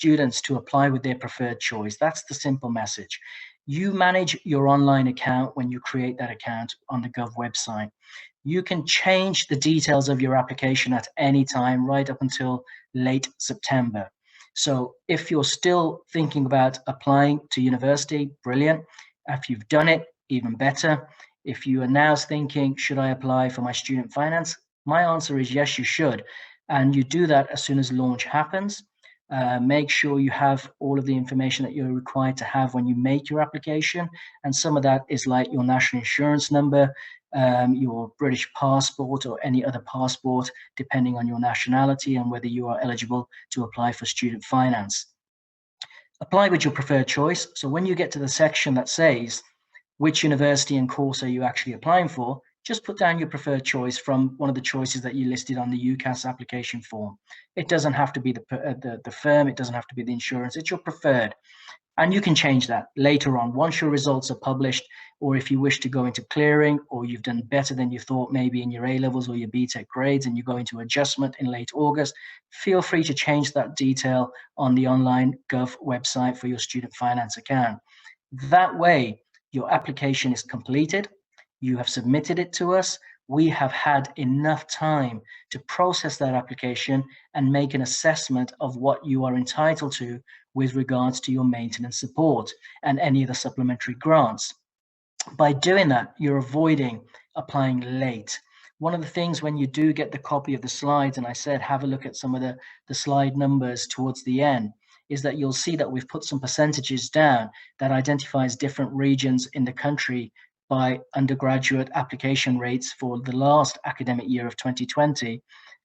students to apply with their preferred choice. That's the simple message. You manage your online account when you create that account on the Gov website. You can change the details of your application at any time, right up until late September. So if you're still thinking about applying to university, brilliant. If you've done it, even better. If you are now thinking, should I apply for my student finance? My answer is yes, you should. And you do that as soon as launch happens. Make sure you have all of the information that you're required to have when you make your application. And some of that is like your national insurance number, your British passport or any other passport, depending on your nationality and whether you are eligible to apply for student finance. Apply with your preferred choice. So when you get to the section that says which university and course are you actually applying for, just put down your preferred choice from one of the choices that you listed on the UCAS application form. It doesn't have to be the firm, it doesn't have to be the insurance, it's your preferred. And you can change that later on once your results are published, or if you wish to go into clearing, or you've done better than you thought maybe in your A-levels or your BTEC grades and you go into adjustment in late August, feel free to change that detail on the online Gov website for your student finance account. That way, your application is completed, you have submitted it to us, we have had enough time to process that application and make an assessment of what you are entitled to with regards to your maintenance support and any of the supplementary grants. By doing that, you're avoiding applying late. One of the things when you do get the copy of the slides, and I said have a look at some of the slide numbers towards the end, is that you'll see that we've put some percentages down that identifies different regions in the country by undergraduate application rates for the last academic year of 2020.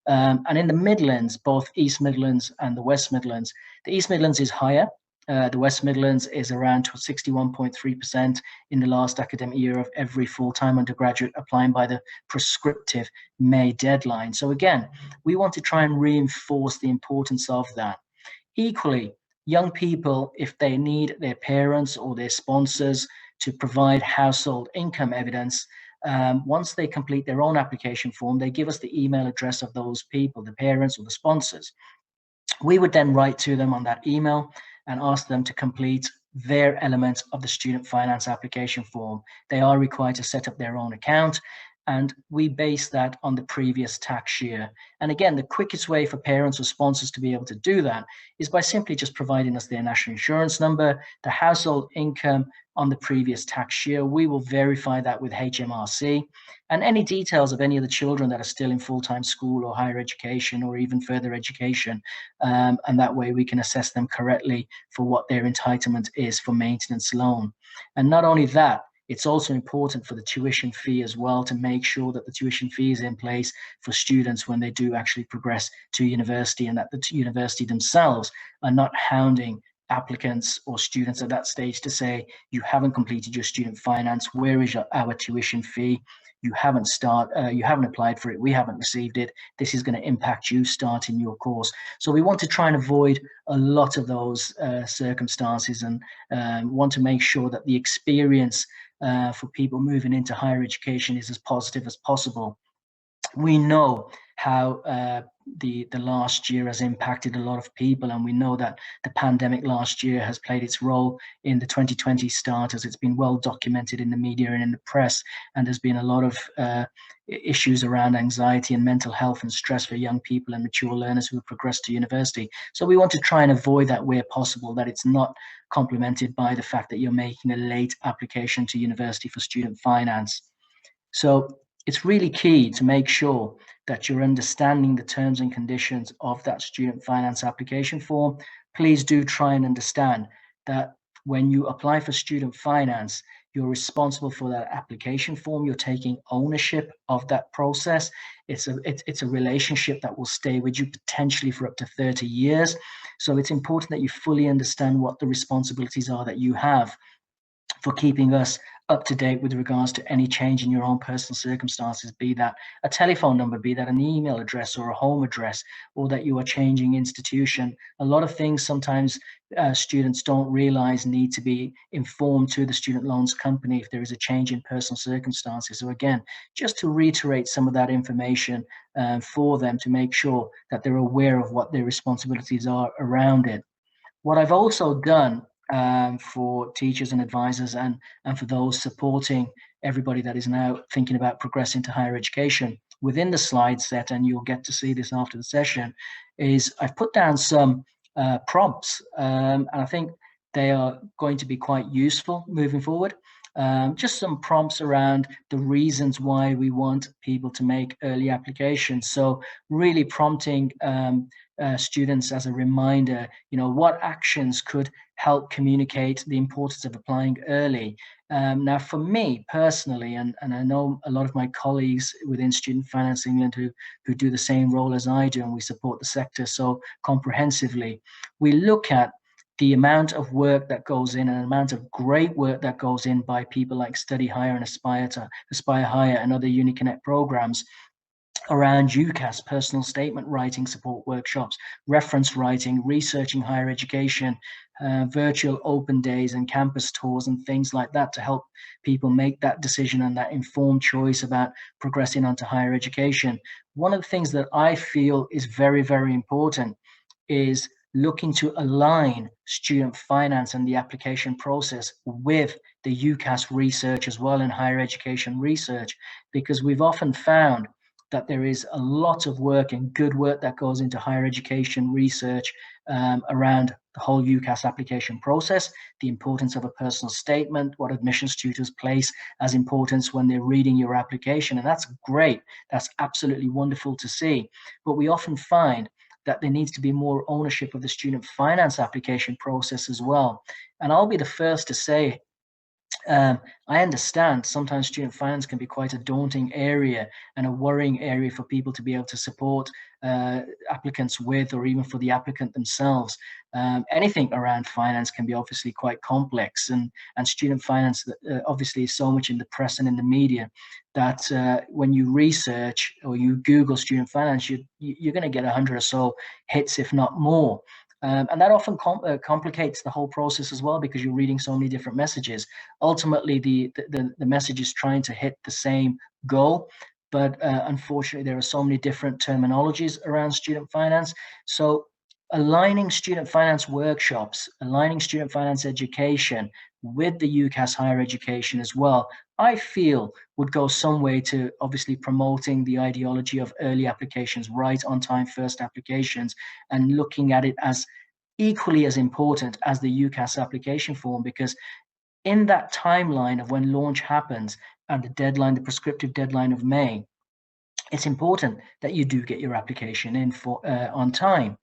And in the Midlands, both East Midlands and the West Midlands, the East Midlands is higher. The West Midlands is around 61.3% in the last academic year of every full-time undergraduate applying by the prescriptive May deadline. So again, we want to try and reinforce the importance of that. Equally, young people, if they need their parents or their sponsors to provide household income evidence, once they complete their own application form, they give us the email address of those people, the parents or the sponsors. We would then write to them on that email and ask them to complete their element of the student finance application form. They are required to set up their own account, and we base that on the previous tax year. And again, the quickest way for parents or sponsors to be able to do that is by simply just providing us their national insurance number, the household income on the previous tax year. We will verify that with HMRC, and any details of any of the children that are still in full-time school or higher education or even further education. And that way we can assess them correctly for what their entitlement is for maintenance loan. And not only that, it's also important for the tuition fee as well to make sure that the tuition fee is in place for students when they do actually progress to university, and that the university themselves are not hounding applicants or students at that stage to say, you haven't completed your student finance, where is our tuition fee? You haven't applied for it, we haven't received it, this is going to impact you starting your course. So we want to try and avoid a lot of those circumstances, and want to make sure that the experience for people moving into higher education is as positive as possible. We know how the last year has impacted a lot of people, and we know that the pandemic last year has played its role in the 2020 start, as it's been well documented in the media and in the press, and there's been a lot of issues around anxiety and mental health and stress for young people and mature learners who have progressed to university. So we want to try and avoid that where possible, that it's not complemented by the fact that you're making a late application to university for student finance. So it's really key to make sure that you're understanding the terms and conditions of that student finance application form. Please do try and understand that when you apply for student finance, you're responsible for that application form. You're taking ownership of that process. It's a relationship that will stay with you potentially for up to 30 years. So it's important that you fully understand what the responsibilities are that you have for keeping us up to date with regards to any change in your own personal circumstances, be that a telephone number, be that an email address or a home address, or that you are changing institution. A lot of things sometimes students don't realize need to be informed to the student loans company if there is a change in personal circumstances. So again, just to reiterate some of that information for them to make sure that they're aware of what their responsibilities are around it. What I've also done for teachers and advisors and for those supporting everybody that is now thinking about progressing to higher education within the slide set, and you'll get to see this after the session, is I've put down some prompts, and I think they are going to be quite useful moving forward. Just some prompts around the reasons why we want people to make early applications. So really prompting students as a reminder, what actions could help communicate the importance of applying early. Now, for me personally, and I know a lot of my colleagues within Student Finance England who do the same role as I do, and we support the sector so comprehensively, we look at the amount of work that goes in and the amount of great work that goes in by people like Study Higher and Aspire Higher and other UniConnect programs around UCAS, personal statement writing support workshops, reference writing, researching higher education, virtual open days and campus tours and things like that to help people make that decision and that informed choice about progressing onto higher education. One of the things that I feel is very, very important is looking to align student finance and the application process with the UCAS research as well in higher education research, because we've often found that there is a lot of work and good work that goes into higher education research around the whole UCAS application process, the importance of a personal statement, what admissions tutors place as importance when they're reading your application. And that's great. That's absolutely wonderful to see. But we often find that there needs to be more ownership of the student finance application process as well. And I'll be the first to say, I understand sometimes student finance can be quite a daunting area and a worrying area for people to be able to support applicants with, or even for the applicant themselves. Anything around finance can be obviously quite complex, and student finance obviously is so much in the press and in the media that when you research or you Google student finance, you're going to get 100 or so hits, if not more. And that often complicates the whole process as well, because you're reading so many different messages. Ultimately, the message is trying to hit the same goal, but unfortunately, there are so many different terminologies around student finance. So aligning student finance workshops, aligning student finance education with the UCAS higher education as well, I feel would go some way to obviously promoting the ideology of early applications, right on time first applications, and looking at it as equally as important as the UCAS application form, because in that timeline of when launch happens and the deadline, the prescriptive deadline of May, it's important that you do get your application in for on time.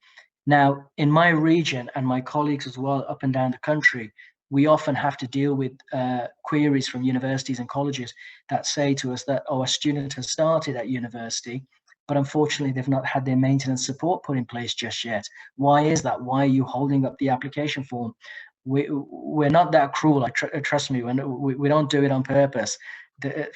Now, in my region and my colleagues as well up and down the country, we often have to deal with queries from universities and colleges that say to us that, oh, a student has started at university, but unfortunately they've not had their maintenance support put in place just yet. Why is that? Why are you holding up the application form? We're not that cruel. Trust me, we don't do it on purpose.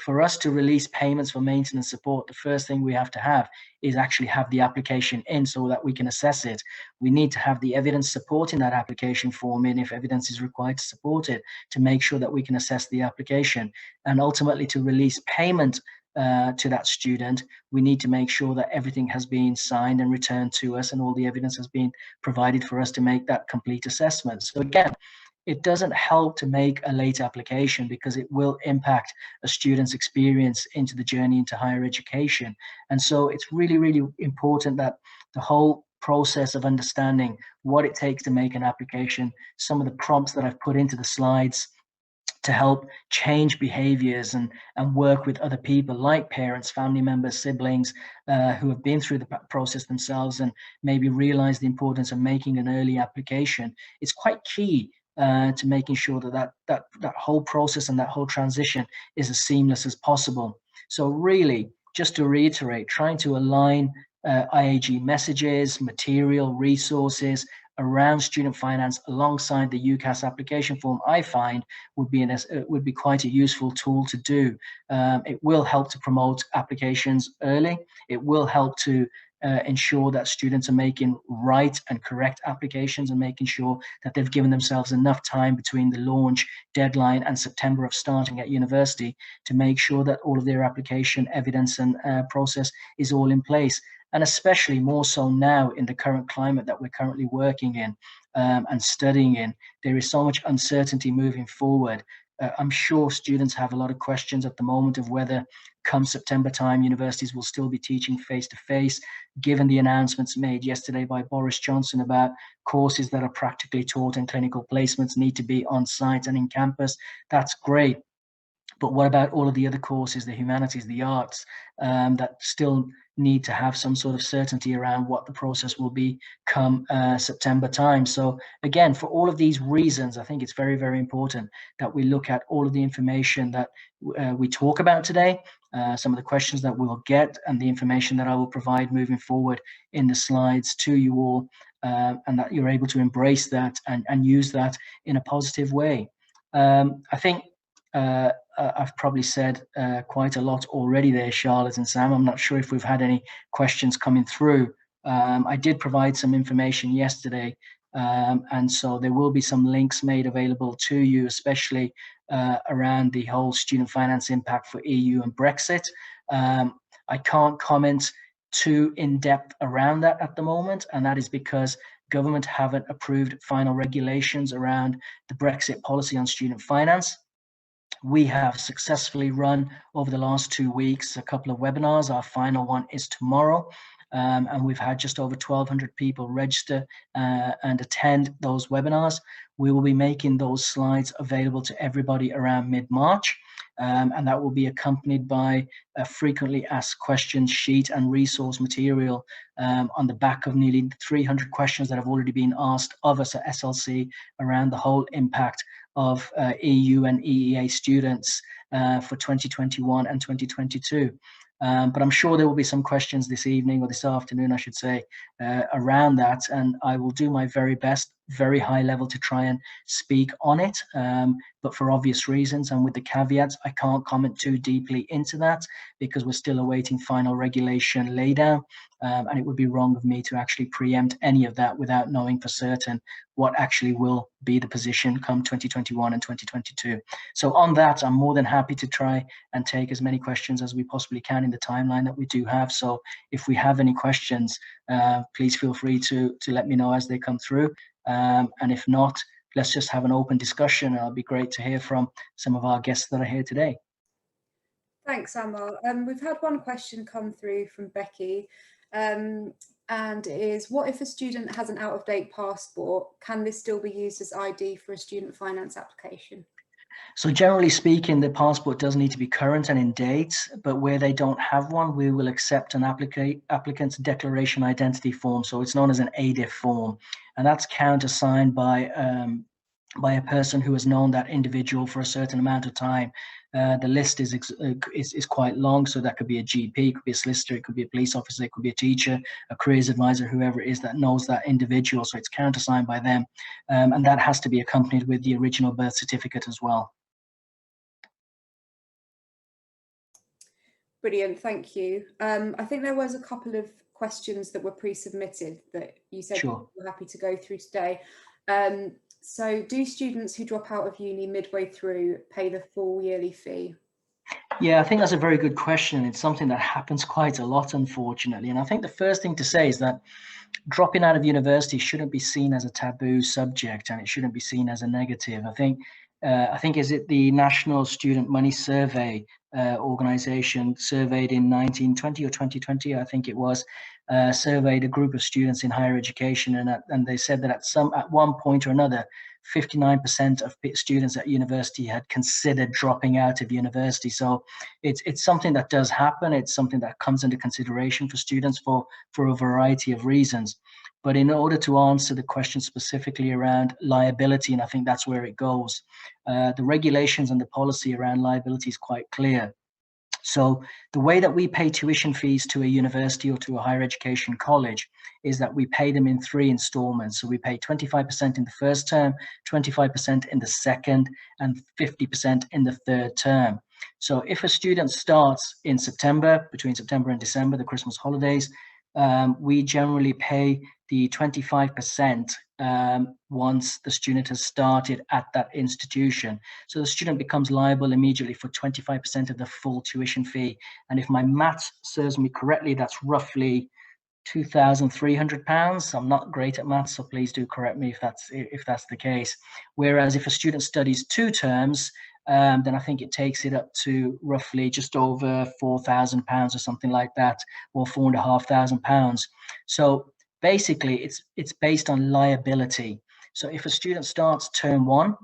For us to release payments for maintenance support, the first thing we have to have is actually have the application in so that we can assess it. We need to have the evidence supporting that application form in, if evidence is required to support it, to make sure that we can assess the application. And ultimately, to release payment to that student, we need to make sure that everything has been signed and returned to us and all the evidence has been provided for us to make that complete assessment. So again, it doesn't help to make a late application because it will impact a student's experience into the journey into higher education. And so it's really, really important that the whole process of understanding what it takes to make an application, some of the prompts that I've put into the slides to help change behaviors and work with other people like parents, family members, siblings who have been through the process themselves and maybe realize the importance of making an early application. It's quite key to making sure that whole process and that whole transition is as seamless as possible. So really, just to reiterate, trying to align IAG messages, material, resources around student finance alongside the UCAS application form, I find would be quite a useful tool to do. It will help to promote applications early. It will help to ensure that students are making right and correct applications and making sure that they've given themselves enough time between the launch deadline and September of starting at university to make sure that all of their application evidence and process is all in place. And especially more so now in the current climate that we're currently working in and studying in, there is so much uncertainty moving forward. I'm sure students have a lot of questions at the moment of whether come September time, universities will still be teaching face-to-face, given the announcements made yesterday by Boris Johnson about courses that are practically taught and clinical placements need to be on site and in campus. That's great. But what about all of the other courses, the humanities, the arts, that still need to have some sort of certainty around what the process will be come September time? So again, for all of these reasons, I think it's very, very important that we look at all of the information that we talk about today, some of the questions that we'll get, and the information that I will provide moving forward in the slides to you all, and that you're able to embrace that and use that in a positive way. I think I've probably said quite a lot already there, Charlotte and Sam. I'm not sure if we've had any questions coming through. I did provide some information yesterday, and so there will be some links made available to you, especially around the whole student finance impact for EU and Brexit. I can't comment too in depth around that at the moment, and that is because government haven't approved final regulations around the Brexit policy on student finance. We have successfully run over the last 2 weeks a couple of webinars. Our final one is tomorrow, and we've had just over 1,200 people register and attend those webinars. We will be making those slides available to everybody around mid-March, and that will be accompanied by a frequently asked questions sheet and resource material on the back of nearly 300 questions that have already been asked of us at SLC around the whole impact of EU and EEA students for 2021 and 2022. But I'm sure there will be some questions this evening, or this afternoon, I should say, around that. And I will do my very best, very high level, to try and speak on it. But for obvious reasons and with the caveats, I can't comment too deeply into that because we're still awaiting final regulation laydown. And it would be wrong of me to actually preempt any of that without knowing for certain what actually will be the position come 2021 and 2022. So on that, I'm more than happy to try and take as many questions as we possibly can in the timeline that we do have. So if we have any questions, please feel free to let me know as they come through. And if not, let's just have an open discussion. It'll be great to hear from some of our guests that are here today. Thanks, Ahmar. We've had one question come through from Becky, and it is, what if a student has an out-of-date passport? Can this still be used as ID for a student finance application? So generally speaking, the passport does need to be current and in date, but where they don't have one, we will accept an applicant's declaration identity form. So it's known as an ADIF form, and that's countersigned by a person who has known that individual for a certain amount of time. The list is quite long, so that could be a GP, it could be a solicitor, it could be a police officer, it could be a teacher, a careers advisor, whoever it is that knows that individual. So it's countersigned by them, and that has to be accompanied with the original birth certificate as well. Brilliant, thank you. I think there was a couple of questions that were pre-submitted that you said you were happy to go through today. So do students who drop out of uni midway through pay the full yearly fee? Yeah, I think that's a very good question. It's something that happens quite a lot, unfortunately. And I think the first thing to say is that dropping out of university shouldn't be seen as a taboo subject, and it shouldn't be seen as a negative. I think is it the National Student Money Survey organization surveyed in 1920 or 2020, I think it was, surveyed a group of students in higher education, and they said that at one point or another, 59% of students at university had considered dropping out of university. So it's something that does happen. It's something that comes into consideration for students for a variety of reasons. But in order to answer the question specifically around liability, and I think that's where it goes, the regulations and the policy around liability is quite clear. So the way that we pay tuition fees to a university or to a higher education college is that we pay them in 3 installments. So we pay 25% in the first term, 25% in the second, and 50% in the third term. So if a student starts in September, between September and December, the Christmas holidays, we generally pay the 25% once the student has started at that institution. So the student becomes liable immediately for 25% of the full tuition fee. And if my maths serves me correctly, that's roughly £2,300. I'm not great at maths, so please do correct me if that's the case. Whereas if a student studies 2 terms, then I think it takes it up to roughly just over £4,000 or something like that, or £4,500. So basically, it's based on liability. So if a student starts term 1,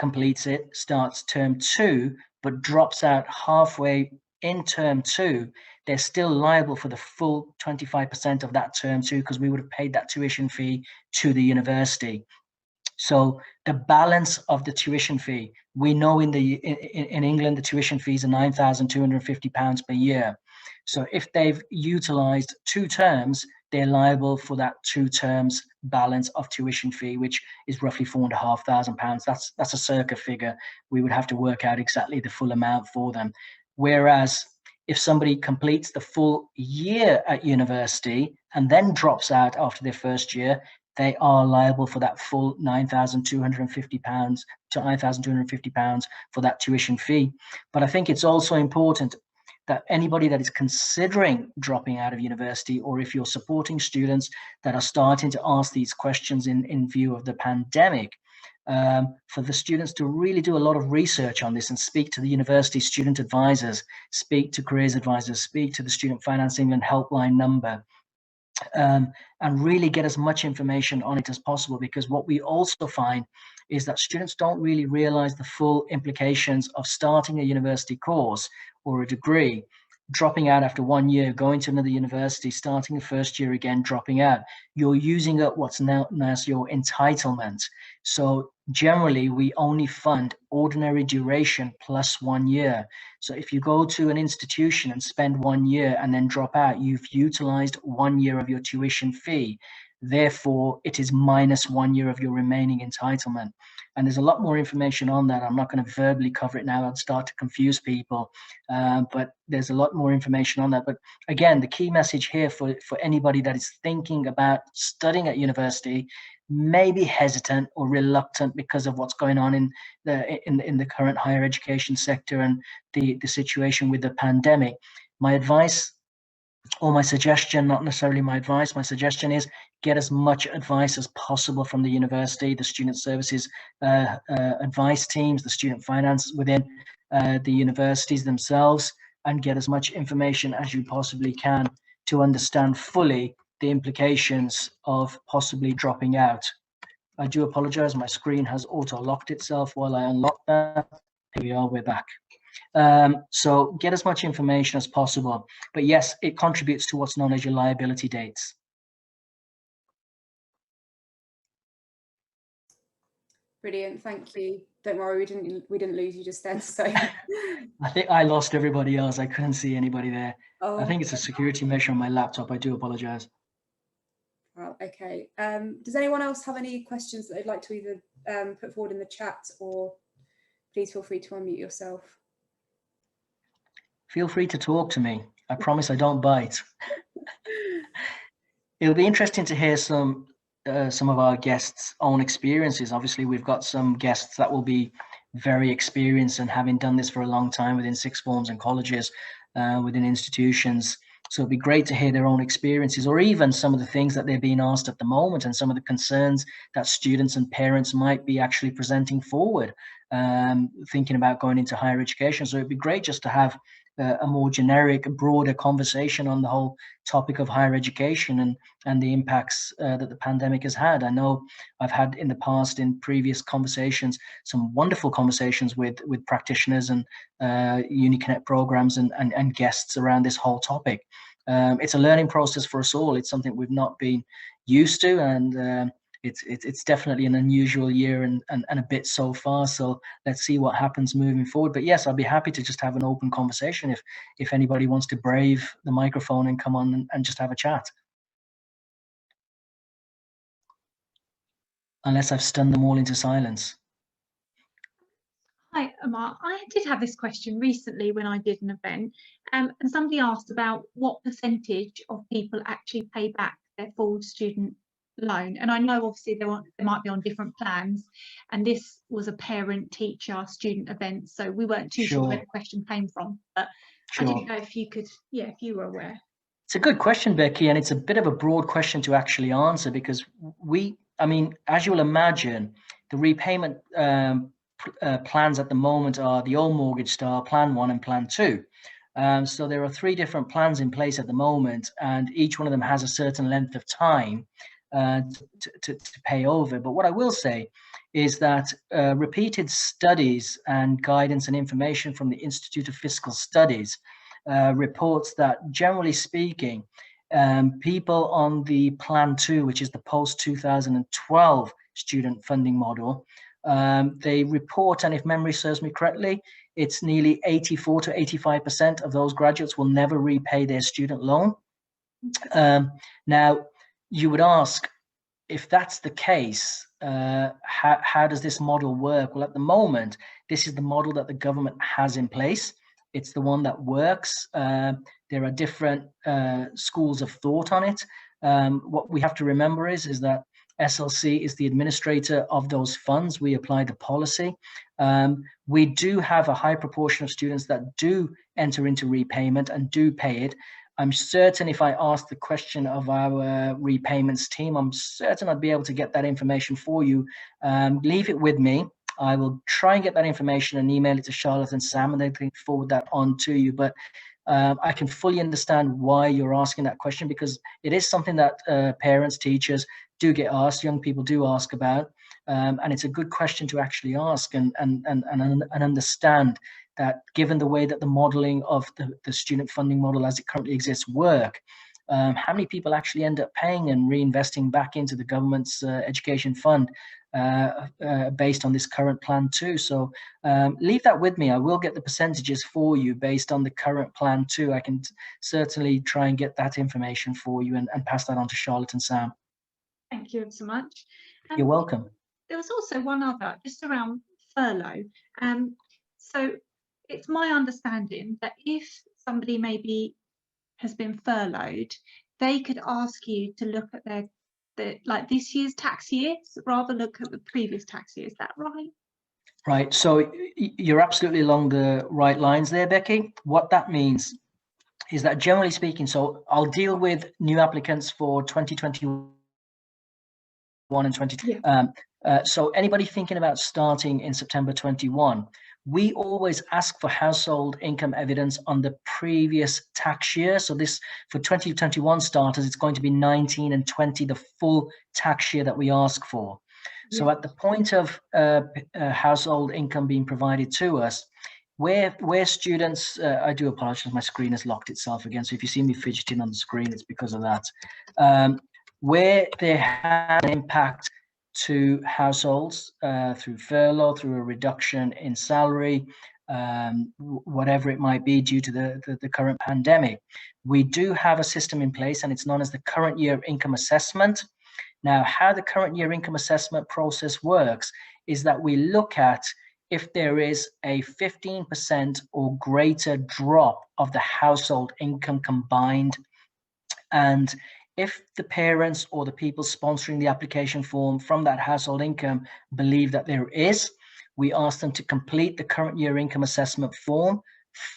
completes it, starts term 2, but drops out halfway in term 2, they're still liable for the full 25% of that term 2, because we would have paid that tuition fee to the university. So the balance of the tuition fee, we know in England, the tuition fees are £9,250 per year. So if they've utilized 2 terms, they're liable for that 2 terms balance of tuition fee, which is roughly £4,500. That's a circa figure. We would have to work out exactly the full amount for them. Whereas if somebody completes the full year at university and then drops out after their first year, they are liable for that full £9,250 to £9,250 for that tuition fee. But I think it's also important that anybody that is considering dropping out of university, or if you're supporting students that are starting to ask these questions in view of the pandemic, for the students to really do a lot of research on this and speak to the university student advisors, speak to careers advisors, speak to the Student Finance England helpline number, and really get as much information on it as possible, because what we also find is that students don't really realize the full implications of starting a university course or a degree, dropping out after 1 year, going to another university, starting the first year again, dropping out. You're using up what's known as your entitlement. So generally, we only fund ordinary duration plus 1 year. So if you go to an institution and spend 1 year and then drop out, you've utilized 1 year of your tuition fee. Therefore, it is minus 1 year of your remaining entitlement. And there's a lot more information on that. I'm not going to verbally cover it now. I'd start to confuse people, but there's a lot more information on that. But again, the key message here for anybody that is thinking about studying at university, may be hesitant or reluctant because of what's going on in the current higher education sector and the situation with the pandemic. My advice, or my suggestion, not necessarily my advice, my suggestion is get as much advice as possible from the university, the student services advice teams, the student finance within the universities themselves, and get as much information as you possibly can to understand fully the implications of possibly dropping out. I do apologize, my screen has auto-locked itself while I unlock that. Here we are, we're back. So get as much information as possible. But yes, it contributes to what's known as your liability dates. Brilliant, thank you. Don't worry, we didn't lose you just then. So I think I lost everybody else. I couldn't see anybody there. Oh, I think it's a security measure on my laptop. I do apologize. Well, okay. Does anyone else have any questions that they'd like to either put forward in the chat, or please feel free to unmute yourself. Feel free to talk to me. I promise I don't bite. It'll be interesting to hear some of our guests' own experiences. Obviously, we've got some guests that will be very experienced and having done this for a long time within sixth forms and colleges, within institutions. So it'd be great to hear their own experiences, or even some of the things that they're being asked at the moment and some of the concerns that students and parents might be actually presenting forward, thinking about going into higher education. So it'd be great just to have a more generic, broader conversation on the whole topic of higher education and the impacts that the pandemic has had. I know I've had in the past, in previous conversations, some wonderful conversations with practitioners and UniConnect programs and guests around this whole topic. It's a learning process for us all. It's something we've not been used to, and it's definitely an unusual year and a bit so far. So let's see what happens moving forward. But yes, I'll be happy to just have an open conversation if anybody wants to brave the microphone and come on and just have a chat. Unless I've stunned them all into silence. Hi, Ahmar. I did have this question recently when I did an event, and somebody asked about what percentage of people actually pay back their full student loan. And I know obviously they might be on different plans, and this was a parent, teacher, student event, so we weren't too sure where the question came from. But I didn't know if you could, if you were aware. It's a good question, Becky, and it's a bit of a broad question to actually answer because I mean, as you will imagine, the repayment plans at the moment are the old mortgage style, Plan 1 and Plan 2. So there are 3 different plans in place at the moment, and each one of them has a certain length of time to pay over. But what I will say is that repeated studies and guidance and information from the Institute of Fiscal Studies reports that, generally speaking, people on the Plan 2, which is the post-2012 student funding model, they report, and if memory serves me correctly, it's nearly 84 to 85% of those graduates will never repay their student loan. Now, you would ask, if that's the case, how does this model work? Well, at the moment, this is the model that the government has in place. It's the one that works. There are different schools of thought on it. What we have to remember is that SLC is the administrator of those funds. We apply the policy. We do have a high proportion of students that do enter into repayment and do pay it. I'm certain if I ask the question of our repayments team, I'm certain I'd be able to get that information for you. Leave it with me. I will try and get that information and email it to Charlotte and Sam, and they can forward that on to you. But I can fully understand why you're asking that question, because it is something that parents, teachers do get asked, young people do ask about. And it's a good question to actually ask and understand that, given the way that the modeling of the student funding model as it currently exists work, how many people actually end up paying and reinvesting back into the government's education fund based on this current Plan 2. So leave that with me. I will get the percentages for you based on the current Plan 2. I can certainly try and get that information for you and pass that on to Charlotte and Sam. Thank you so much. You're welcome. There was also one other, just around furlough. So it's my understanding that if somebody maybe has been furloughed, they could ask you to look at like this year's tax year, rather look at the previous tax year. Is that right? Right. So you're absolutely along the right lines there, Becky. What that means is that, generally speaking, so I'll deal with new applicants for 2021 and 2022. Yeah. So anybody thinking about starting in September 21, we always ask for household income evidence on the previous tax year. So this, for 2021 starters, it's going to be 19 and 20, the full tax year that we ask for. Yeah. So at the point of household income being provided to us, where students, I do apologize, my screen has locked itself again. So if you see me fidgeting on the screen, it's because of that. Where they have an impact to households through furlough, through a reduction in salary, whatever it might be due to the current pandemic, we do have a system in place, and it's known as the current year income assessment. Now, how the current year income assessment process works is that we look at if there is a 15% or greater drop of the household income combined, and if the parents or the people sponsoring the application form from that household income believe that there is, we ask them to complete the current year income assessment form,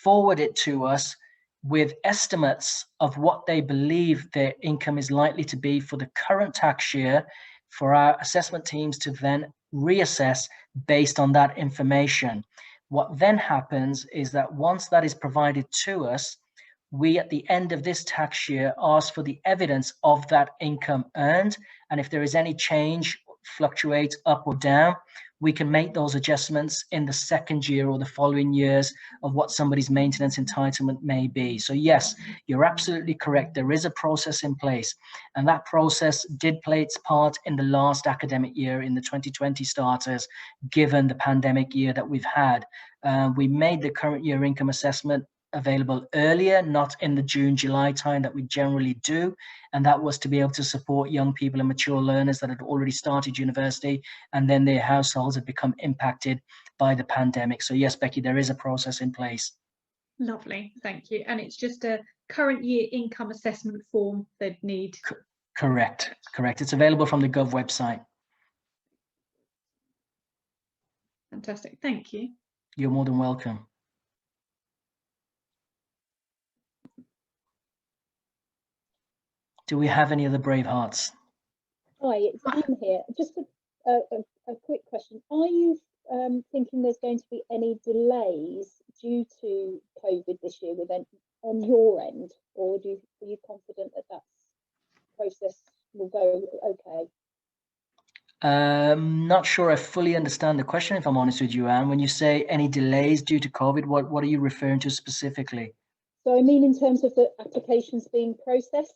forward it to us with estimates of what they believe their income is likely to be for the current tax year, for our assessment teams to then reassess based on that information. What then happens is that once that is provided to us, we, at the end of this tax year, ask for the evidence of that income earned. And if there is any change, fluctuate up or down, we can make those adjustments in the second year or the following years of what somebody's maintenance entitlement may be. So yes, you're absolutely correct. There is a process in place, and that process did play its part in the last academic year, in the 2020 starters, given the pandemic year that we've had. We made the current year income assessment available earlier, not in the June, July time that we generally do. And that was to be able to support young people and mature learners that had already started university, and then their households had become impacted by the pandemic. So yes, Becky, there is a process in place. Lovely, thank you. And it's just a current year income assessment form they'd need. Correct. It's available from the Gov website. Fantastic, thank you. You're more than welcome. Do we have any other brave hearts? Hi, it's Anne here. Just a quick question. Are you thinking there's going to be any delays due to COVID this year on your end, or are you confident that process will go okay? Not sure I fully understand the question, if I'm honest with you, Anne. When you say any delays due to COVID, what are you referring to specifically? So I mean in terms of the applications being processed,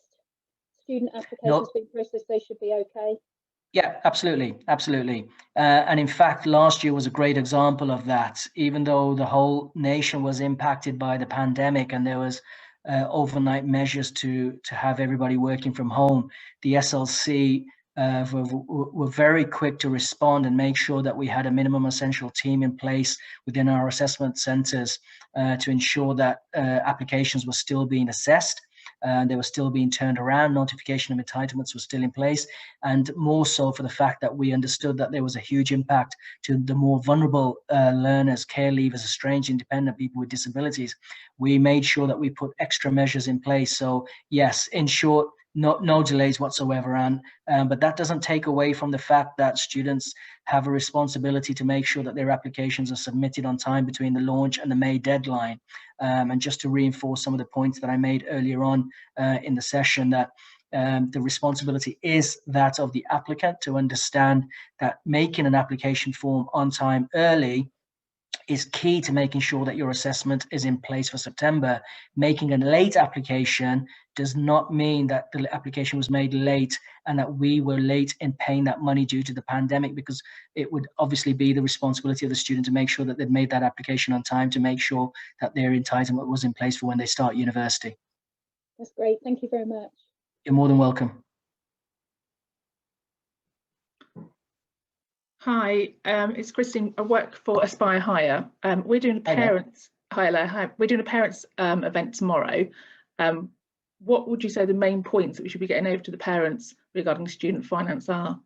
student applications being processed, they should be okay? Yeah, absolutely. And in fact, last year was a great example of that. Even though the whole nation was impacted by the pandemic and there was overnight measures to have everybody working from home, the SLC were very quick to respond and make sure that we had a minimum essential team in place within our assessment centres to ensure that applications were still being assessed. They were still being turned around, notification of entitlements was still in place, and more so for the fact that we understood that there was a huge impact to the more vulnerable learners, care leavers, estranged independent people with disabilities. We made sure that we put extra measures in place. So yes, in short, no delays whatsoever, Anne. But that doesn't take away from the fact that students have a responsibility to make sure that their applications are submitted on time between the launch and the May deadline. And just to reinforce some of the points that I made earlier on in the session, that the responsibility is that of the applicant to understand that making an application form on time early is key to making sure that your assessment is in place for September. Making a late application does not mean that the application was made late and that we were late in paying that money due to the pandemic, because it would obviously be the responsibility of the student to make sure that they've made that application on time to make sure that their entitlement was in place for when they start university. That's great. Thank you very much. You're more than welcome. Hi, it's Christine. I work for Aspire Higher. We're doing a parents. Hi. We're doing a parents event tomorrow. What would you say the main points that we should be getting over to the parents regarding student finance are?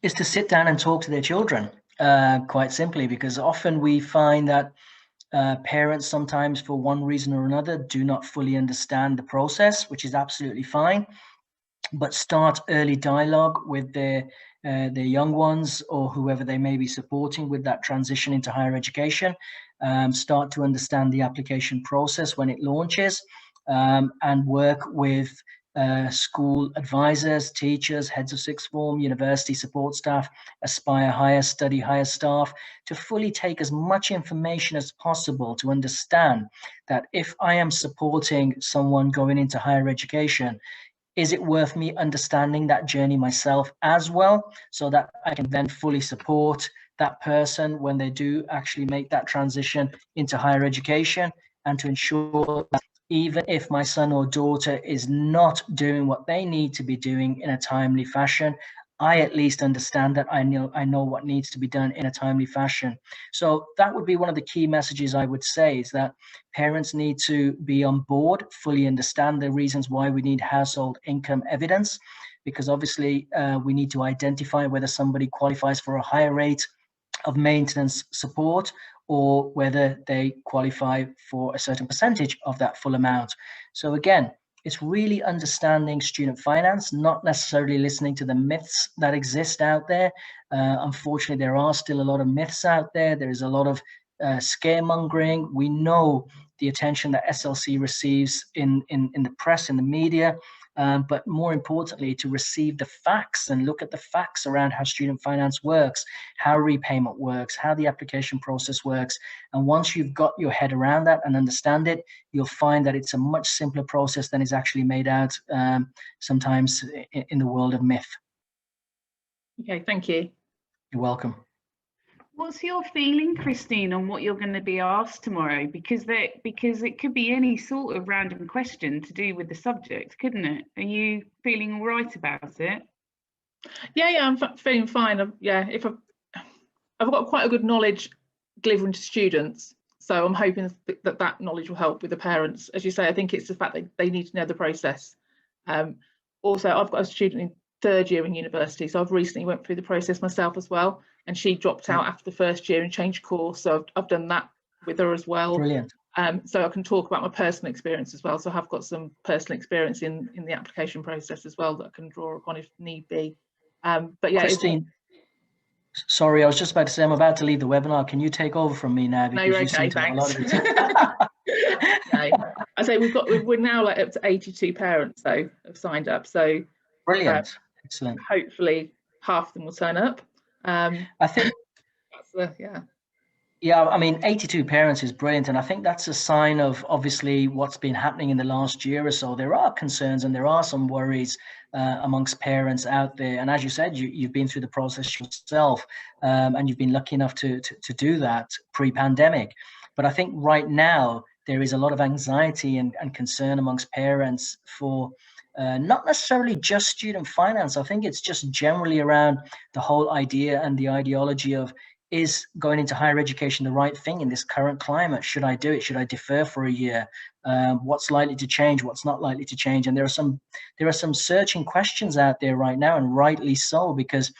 Is to sit down and talk to their children, quite simply, because often we find that parents sometimes, for one reason or another, do not fully understand the process, which is absolutely fine. But start early dialogue with their young ones or whoever they may be supporting with that transition into higher education. Start to understand the application process when it launches, and work with school advisors, teachers, heads of sixth form, university support staff, Aspire Higher, Study Higher staff, to fully take as much information as possible to understand that if I am supporting someone going into higher education, is it worth me understanding that journey myself as well, so that I can then fully support that person when they do actually make that transition into higher education, and to ensure that even if my son or daughter is not doing what they need to be doing in a timely fashion, I at least understand that I know what needs to be done in a timely fashion. So that would be one of the key messages I would say, is that parents need to be on board, fully understand the reasons why we need household income evidence, because obviously we need to identify whether somebody qualifies for a higher rate of maintenance support or whether they qualify for a certain percentage of that full amount. So again, it's really understanding student finance, not necessarily listening to the myths that exist out there. Unfortunately, there are still a lot of myths out there. There is a lot of scaremongering. We know the attention that SLC receives in the press, in the media, but more importantly, to receive the facts and look at the facts around how student finance works, how repayment works, how the application process works. And once you've got your head around that and understand it, you'll find that it's a much simpler process than is actually made out sometimes in the world of myth. Okay, thank you. You're welcome. What's your feeling, Christine, on what you're going to be asked tomorrow? Because it could be any sort of random question to do with the subject, couldn't it? Are you feeling all right about it? Yeah, I'm feeling fine. I've got quite a good knowledge delivering to students, so I'm hoping that knowledge will help with the parents. As you say, I think it's the fact that they need to know the process. Also, I've got a student in 3rd year in university, so I've recently went through the process myself as well, and she dropped out after the 1st year and changed course, so I've done that with her as well. Brilliant. So I can talk about my personal experience as well. So I have got some personal experience in the application process as well that I can draw upon if need be. But yeah, Christine, sorry, I was just about to say I'm about to leave the webinar. Can you take over from me now? No, you're okay, thanks. No, I say we're now like up to 82 parents though have signed up. So brilliant, excellent. Hopefully half of them will turn up. I think that's yeah, I mean, 82 parents is brilliant. And I think that's a sign of obviously what's been happening in the last year or so. There are concerns and there are some worries amongst parents out there. And as you said, you've been through the process yourself and you've been lucky enough to do that pre-pandemic. But I think right now there is a lot of anxiety and concern amongst parents for not necessarily just student finance. I think it's just generally around the whole idea and the ideology of, is going into higher education the right thing in this current climate? Should I do it? Should I defer for a year? What's likely to change? What's not likely to change? And there are some searching questions out there right now, and rightly so, because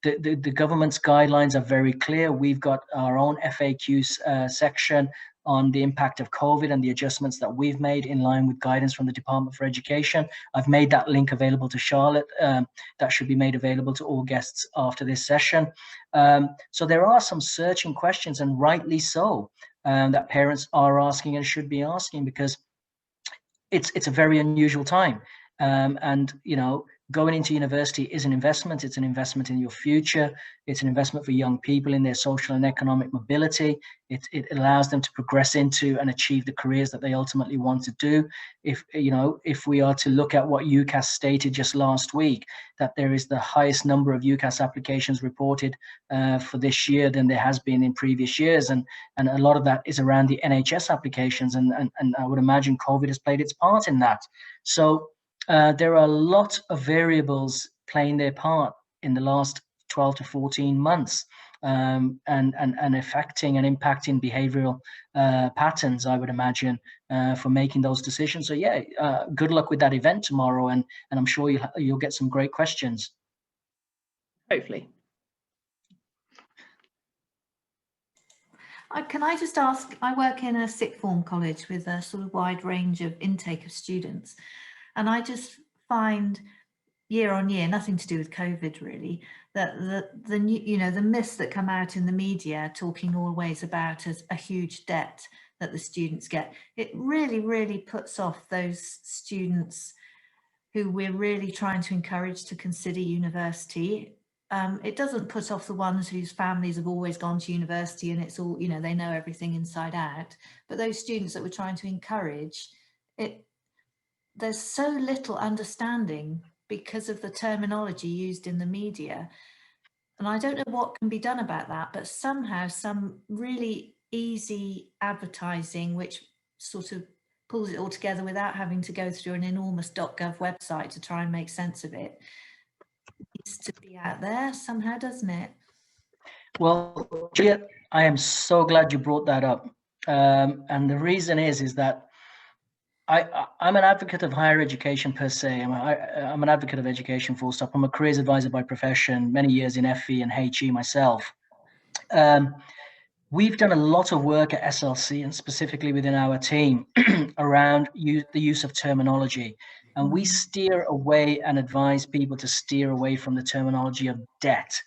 the government's guidelines are very clear. We've got our own FAQs section on the impact of COVID and the adjustments that we've made in line with guidance from the Department for Education. I've made that link available to Charlotte. That should be made available to all guests after this session. So there are some searching questions, and rightly so, that parents are asking and should be asking, because it's a very unusual time. And, you know, going into university is an investment. It's an investment in your future. It's an investment for young people in their social and economic mobility. It allows them to progress into and achieve the careers that they ultimately want to do. If we are to look at what UCAS stated just last week, that there is the highest number of UCAS applications reported for this year than there has been in previous years. And a lot of that is around the NHS applications. And I would imagine COVID has played its part in that. So there are a lot of variables playing their part in the last 12 to 14 months and affecting and impacting behavioral patterns, I would imagine, for making those decisions. So yeah, good luck with that event tomorrow, and I'm sure you'll get some great questions. Hopefully. Can I just ask, I work in a sixth form college with a sort of wide range of intake of students. And I just find year on year, nothing to do with COVID really, that the myths that come out in the media talking always about as a huge debt that the students get, it really, really puts off those students who we're really trying to encourage to consider university. It doesn't put off the ones whose families have always gone to university and it's all, they know everything inside out. But those students that we're trying to encourage, there's so little understanding because of the terminology used in the media. And I don't know what can be done about that, but somehow some really easy advertising, which sort of pulls it all together without having to go through an enormous .gov website to try and make sense of it, needs to be out there somehow, doesn't it? Well, Juliet, I am so glad you brought that up. And the reason is that I'm an advocate of higher education per se. I'm an advocate of education full stop. I'm a careers advisor by profession, many years in FE and HE myself. We've done a lot of work at SLC and specifically within our team around the use of terminology. And we steer away and advise people to steer away from the terminology of debt.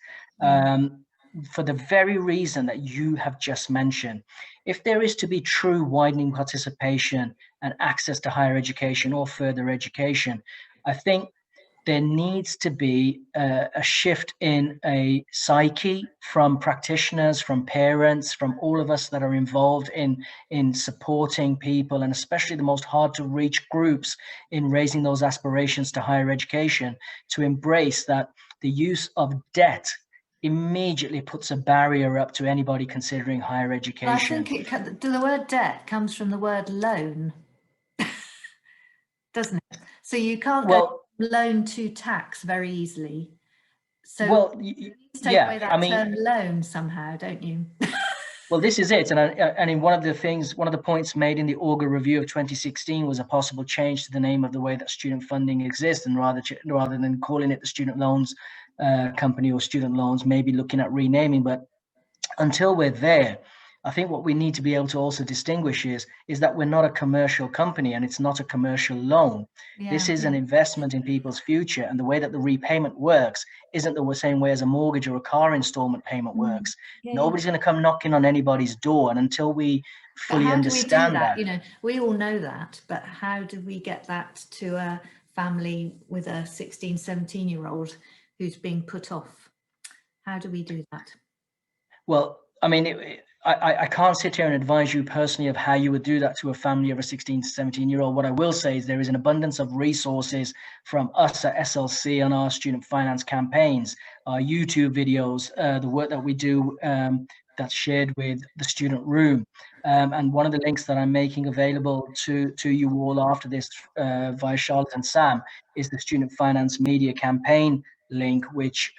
For the very reason that you have just mentioned. If there is to be true widening participation and access to higher education or further education, I think there needs to be a shift in a psyche from practitioners, from parents, from all of us that are involved in supporting people, and especially the most hard to reach groups in raising those aspirations to higher education, to embrace that the use of debt immediately puts a barrier up to anybody considering higher education. I think the word debt comes from the word loan, doesn't it? So you can't go loan to tax very easily. So well, you need to take away that term loan somehow, don't you? Well, this is it. And in one of the points made in the Augur Review of 2016 was a possible change to the name of the way that student funding exists, and rather than calling it the Student Loans Company or Student Loans, maybe looking at renaming. But until we're there, I think what we need to be able to also distinguish is that we're not a commercial company, and it's not a commercial loan. This is an investment in people's future, and the way that the repayment works isn't the same way as a mortgage or a car installment payment works. Nobody's going to come knocking on anybody's door, and until we fully understand that, you know, we all know that, but how do we get that to a family with a 16, 17-year-old who's being put off? How do we do that? Well, I mean, I can't sit here and advise you personally of how you would do that to a family of a 16 to 17-year-old. What I will say is there is an abundance of resources from us at SLC on our student finance campaigns, our YouTube videos, the work that we do that's shared with the student room. And one of the links that I'm making available to you all after this via Charlotte and Sam is the Student Finance Media Campaign link, which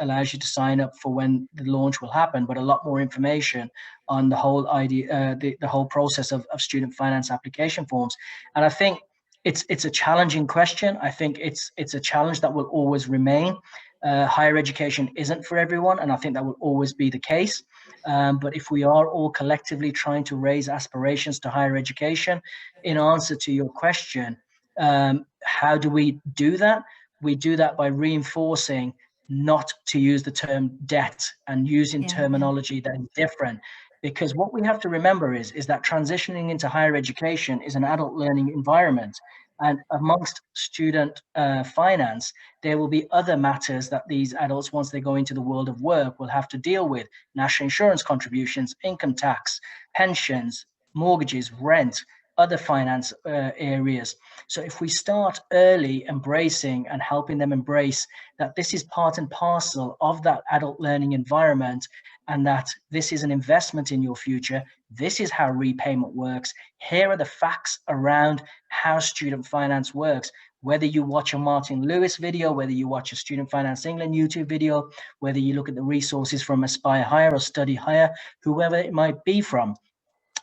allows you to sign up for when the launch will happen, but a lot more information on the whole idea, the whole process of student finance application forms. And I think it's a challenging question. I think it's a challenge that will always remain. Higher education isn't for everyone, and I think that will always be the case. But if we are all collectively trying to raise aspirations to higher education, in answer to your question, how do we do that? We do that by reinforcing not to use the term debt and using terminology that is different. Because what we have to remember is that transitioning into higher education is an adult learning environment. And amongst student finance, there will be other matters that these adults, once they go into the world of work, will have to deal with: national insurance contributions, income tax, pensions, mortgages, rent, other finance areas. So if we start early embracing and helping them embrace that this is part and parcel of that adult learning environment, and that this is an investment in your future, this is how repayment works. Here are the facts around how student finance works. Whether you watch a Martin Lewis video, whether you watch a Student Finance England YouTube video, whether you look at the resources from Aspire Higher or Study Higher, whoever it might be from,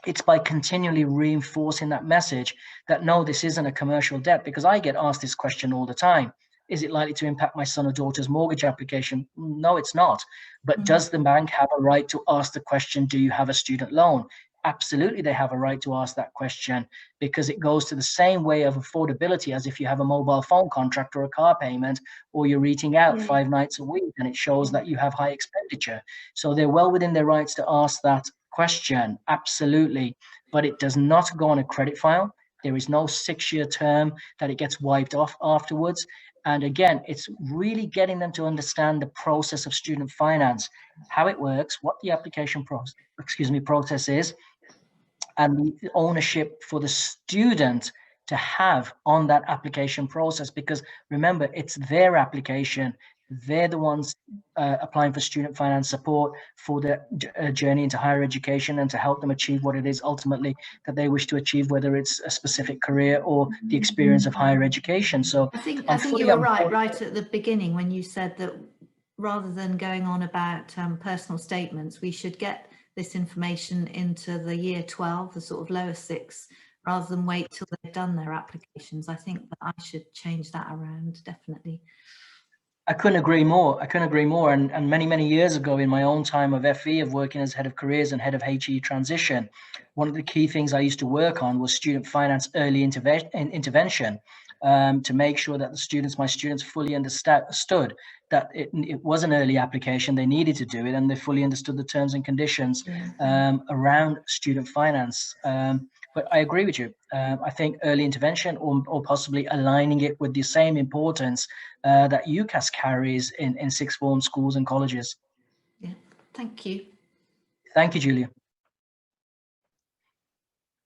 it's by continually reinforcing that message that no, this isn't a commercial debt. Because I get asked this question all the time: is it likely to impact my son or daughter's mortgage application? No, it's not. But does the bank have a right to ask the question, do you have a student loan? Absolutely, they have a right to ask that question, because it goes to the same way of affordability as if you have a mobile phone contract or a car payment, or you're eating out 5 nights a week, and it shows that you have high expenditure. So they're well within their rights to ask that question, absolutely. But it does not go on a credit file. There is no 6-year term that it gets wiped off afterwards. And again, it's really getting them to understand the process of student finance, how it works, what the application process is, and the ownership for the student to have on that application process. Because remember, it's their application. They're the ones applying for student finance support for their journey into higher education, and to help them achieve what it is ultimately that they wish to achieve, whether it's a specific career or the experience of higher education. So I think you were right at the beginning when you said that rather than going on about personal statements, we should get this information into the year 12, the sort of lower 6, rather than wait till they've done their applications. I think that I should change that around, definitely. I couldn't agree more. And many years ago, in my own time of FE, of working as head of careers and head of HE transition, one of the key things I used to work on was student finance early intervention, to make sure that my students fully understood that it was an early application. They needed to do it, and they fully understood the terms and conditions around student finance. But I agree with you. I think early intervention, or possibly aligning it with the same importance that UCAS carries in sixth form schools and colleges. Yeah, thank you. Thank you, Julia.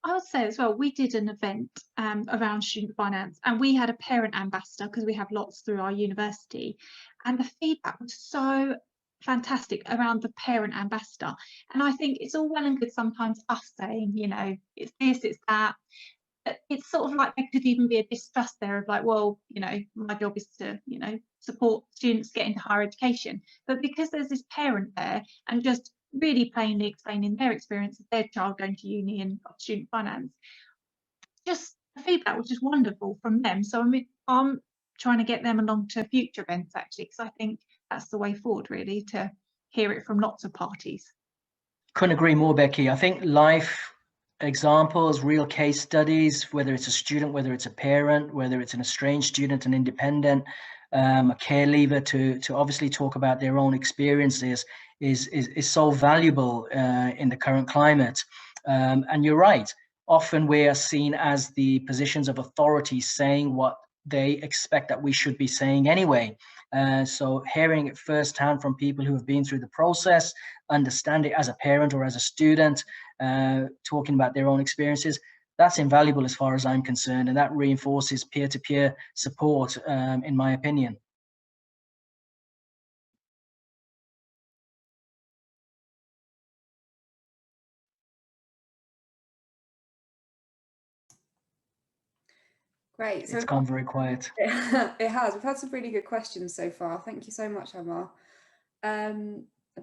I would say as well, we did an event around student finance, and we had a parent ambassador, because we have lots through our university, and the feedback was so fantastic around the parent ambassador. And I think it's all well and good sometimes us saying, you know, it's this, it's that, it's sort of like there could even be a distrust there of like, well, you know, my job is to, you know, support students get into higher education. But because there's this parent there and just really plainly explaining their experience of their child going to uni and student finance, just the feedback was just wonderful from them. So I mean, I'm trying to get them along to future events actually, because I think that's the way forward really, to hear it from lots of parties. Couldn't agree more, Becky. I think life examples, real case studies, whether it's a student, whether it's a parent, whether it's an estranged student, an independent, a care leaver, to obviously talk about their own experiences is so valuable in the current climate. And you're right. Often we are seen as the positions of authority saying what they expect that we should be saying anyway. So hearing it firsthand from people who have been through the process, understand it as a parent or as a student, talking about their own experiences, that's invaluable as far as I'm concerned, and that reinforces peer-to-peer support, in my opinion. Great. So it's gone very quiet. It has. We've had some really good questions so far. Thank you so much, Ahmar. I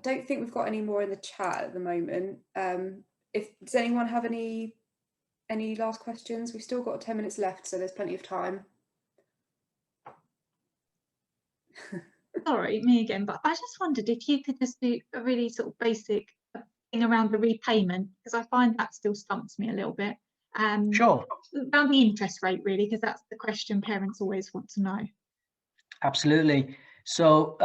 don't think we've got any more in the chat at the moment. Does anyone have any last questions? We've still got 10 minutes left, so there's plenty of time. Sorry, me again, but I just wondered if you could just do a really sort of basic thing around the repayment, because I find that still stumps me a little bit. Sure. Around the interest rate, really, because that's the question parents always want to know. Absolutely. So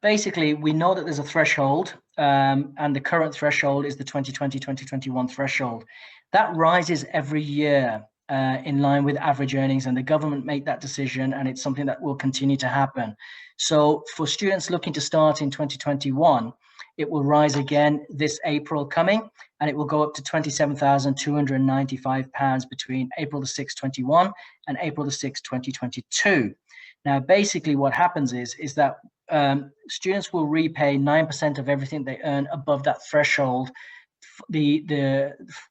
basically, we know that there's a threshold, and the current threshold is the 2020-2021 threshold. That rises every year in line with average earnings, and the government make that decision, and it's something that will continue to happen. So for students looking to start in 2021, it will rise again this April coming, and it will go up to £27,295 between April the 6th, 21 and April the 6th, 2022. Now, basically what happens is that students will repay 9% of everything they earn above that threshold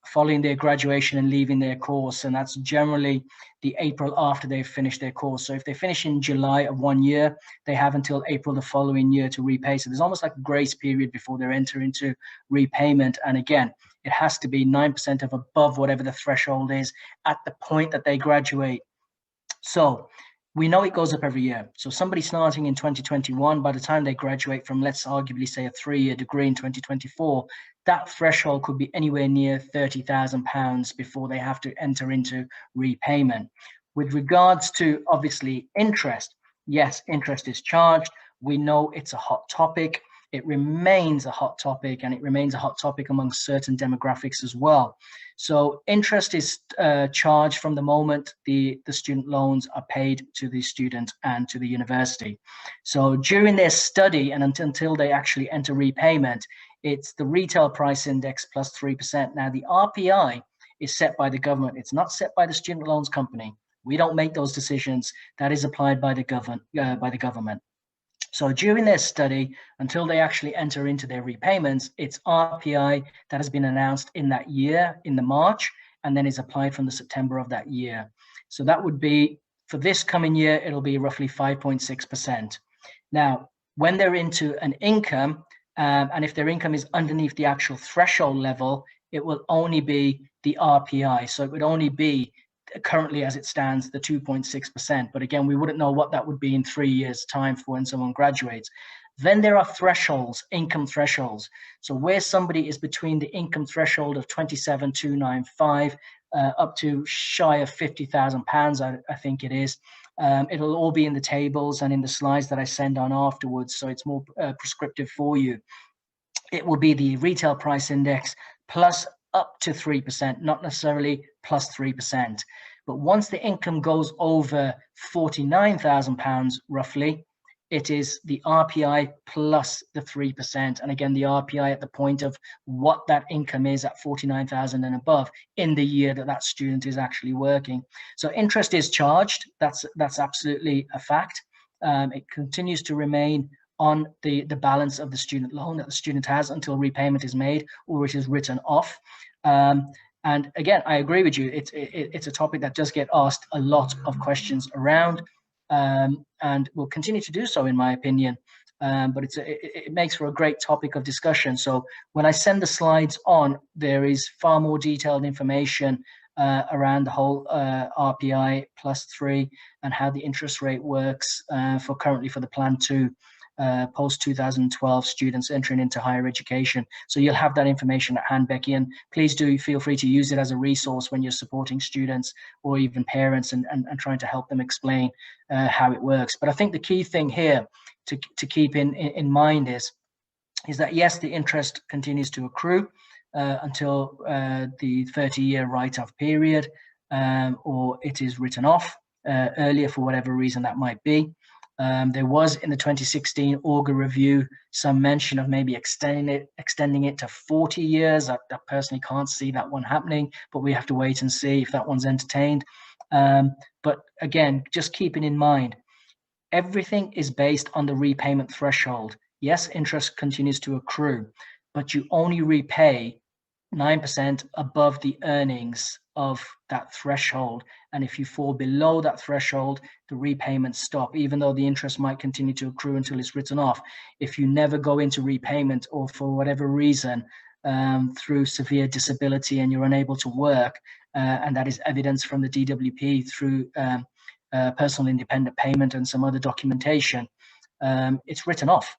following their graduation and leaving their course, and that's generally the April after they've finished their course. So if they finish in July of one year, they have until April the following year to repay. So there's almost like a grace period before they enter into repayment. And again, it has to be 9% of above whatever the threshold is at the point that they graduate. So we know it goes up every year. So somebody starting in 2021, by the time they graduate from, let's arguably say, a 3-year degree in 2024, that threshold could be anywhere near £30,000 before they have to enter into repayment. With regards to, obviously, interest, yes, interest is charged. We know it's a hot topic. It remains a hot topic, and it remains a hot topic among certain demographics as well. So interest is charged from the moment the student loans are paid to the student and to the university. So during their study and until they actually enter repayment, it's the retail price index plus 3%. Now, the RPI is set by the government. It's not set by the student loans company. We don't make those decisions. That is applied by the government. So during their study, until they actually enter into their repayments, it's RPI that has been announced in that year, in the March, and then is applied from the September of that year. So that would be, for this coming year, it'll be roughly 5.6%. Now, when they're into an income, and if their income is underneath the actual threshold level, it will only be the RPI. So it would only be, currently as it stands, the 2.6%. But again, we wouldn't know what that would be in 3 years' time for when someone graduates. Then there are thresholds, income thresholds. So where somebody is between the income threshold of 27,295 up to shy of £50,000, I think it is. It'll all be in the tables and in the slides that I send on afterwards, so it's more prescriptive for you. It will be the retail price index plus up to 3%, not necessarily plus 3%. But once the income goes over £49,000 roughly, it is the RPI plus the 3%. And again, the RPI at the point of what that income is at 49,000 and above in the year that that student is actually working. So interest is charged. That's absolutely a fact. It continues to remain on the balance of the student loan that the student has until repayment is made or it is written off. And again, I agree with you. It's a topic that does get asked a lot of questions around, and will continue to do so, in my opinion. But it makes for a great topic of discussion. So when I send the slides on, there is far more detailed information around the whole RPI +3 and how the interest rate works currently for the Plan 2 post 2012 students entering into higher education. So you'll have that information at hand, Becky, and please do feel free to use it as a resource when you're supporting students or even parents and trying to help them explain how it works. But I think the key thing here to keep in mind is that yes, the interest continues to accrue until the 30-year write-off period, or it is written off earlier for whatever reason that might be. There was in the 2016 Augur review some mention of maybe extending it to 40 years. I personally can't see that one happening, but we have to wait and see if that one's entertained. But again, just keeping in mind, everything is based on the repayment threshold. Yes, interest continues to accrue, but you only repay 9% above the earnings of that threshold. And if you fall below that threshold, the repayments stop, even though the interest might continue to accrue until it's written off. If you never go into repayment, or for whatever reason, through severe disability, and you're unable to work, and that is evidence from the DWP through personal independent payment and some other documentation, it's written off.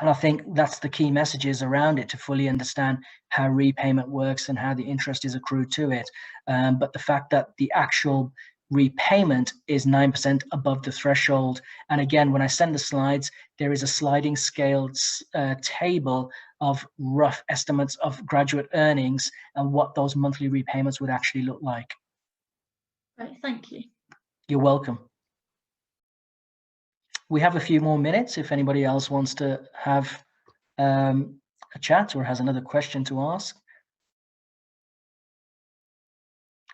And I think that's the key messages around it, to fully understand how repayment works and how the interest is accrued to it. But the fact that the actual repayment is 9% above the threshold. And again, when I send the slides, there is a sliding scale table of rough estimates of graduate earnings and what those monthly repayments would actually look like. Right, thank you. You're welcome. We have a few more minutes if anybody else wants to have a chat or has another question to ask.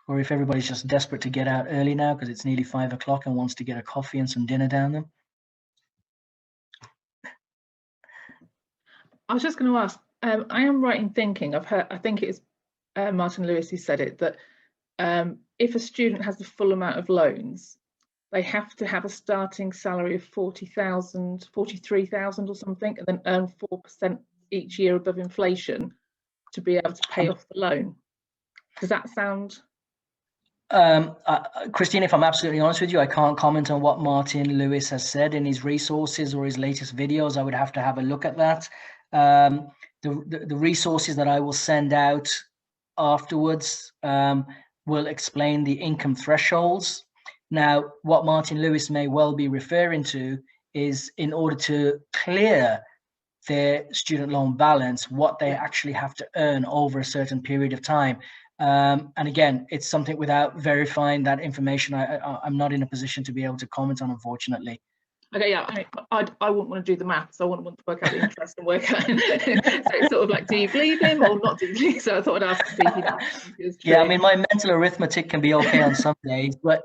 Or if everybody's just desperate to get out early now because it's nearly 5 o'clock and wants to get a coffee and some dinner down them. I was just going to ask, I am right in thinking, I've heard, I think it's Martin Lewis who said it, that if a student has the full amount of loans, they have to have a starting salary of 40,000, 43,000 or something, and then earn 4% each year above inflation to be able to pay off the loan. Does that sound? Christine, if I'm absolutely honest with you, I can't comment on what Martin Lewis has said in his resources or his latest videos. I would have to have a look at that. The resources that I will send out afterwards will explain the income thresholds. Now, what Martin Lewis may well be referring to is, in order to clear their student loan balance, what they actually have to earn over a certain period of time. And again, it's something without verifying that information, I'm not in a position to be able to comment on, unfortunately. Okay, yeah, I wouldn't want to do the maths. I wouldn't want to work out the interest and work out. So it's sort of like, do you believe him or not do you believe? So I thought I'd ask to see if he was true. Yeah, I mean, my mental arithmetic can be okay on some days, but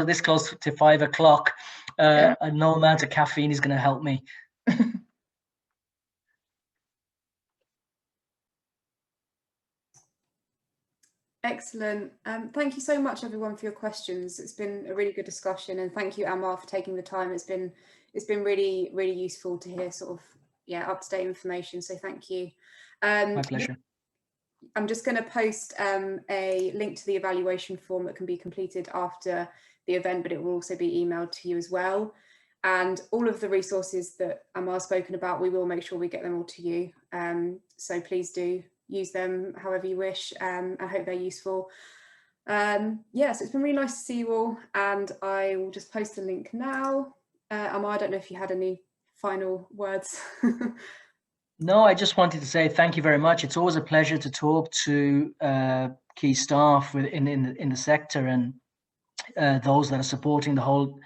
this close to 5 o'clock, no amount of caffeine is going to help me. Excellent. Thank you so much, everyone, for your questions. It's been a really good discussion, and thank you, Ahmar, for taking the time. It's been really, really useful to hear sort of up-to-date information. So thank you. My pleasure. I'm just going to post a link to the evaluation form that can be completed after the event, but it will also be emailed to you as well. And all of the resources that Ahmar's spoken about, we will make sure we get them all to you. So please do use them however you wish. I hope they're useful. Yeah, so it's been really nice to see you all, and I will just post the link now. Ahmar, I don't know if you had any final words. No, I just wanted to say thank you very much. It's always a pleasure to talk to key staff in the sector, and those that are supporting the whole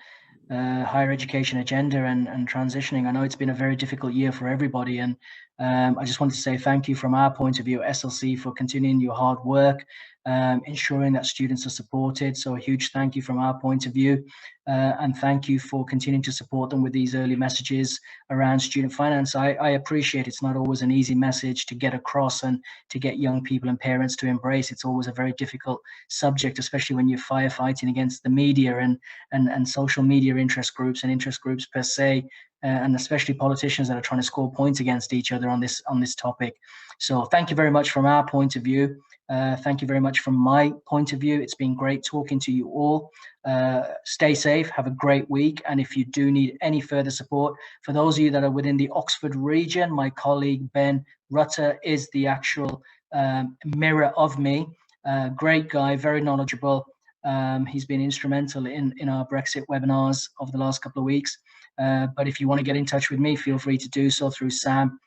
higher education agenda and transitioning. I know it's been a very difficult year for everybody, and I just wanted to say thank you from our point of view, SLC, for continuing your hard work ensuring that students are supported. So a huge thank you from our point of view, and thank you for continuing to support them with these early messages around student finance. I appreciate it's not always an easy message to get across and to get young people and parents to embrace. It's always a very difficult subject, especially when you're firefighting against the media and social media interest groups and interest groups per se, and especially politicians that are trying to score points against each other on this topic. So thank you very much from our point of view. Thank you very much from my point of view. It's been great talking to you all. Stay safe, have a great week. And if you do need any further support, for those of you that are within the Oxford region, my colleague Ben Rutter is the actual mirror of me. Great guy, very knowledgeable. He's been instrumental in our Brexit webinars over the last couple of weeks. But if you want to get in touch with me, feel free to do so through Sam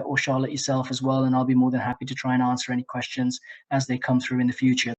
or Charlotte yourself as well, and I'll be more than happy to try and answer any questions as they come through in the future.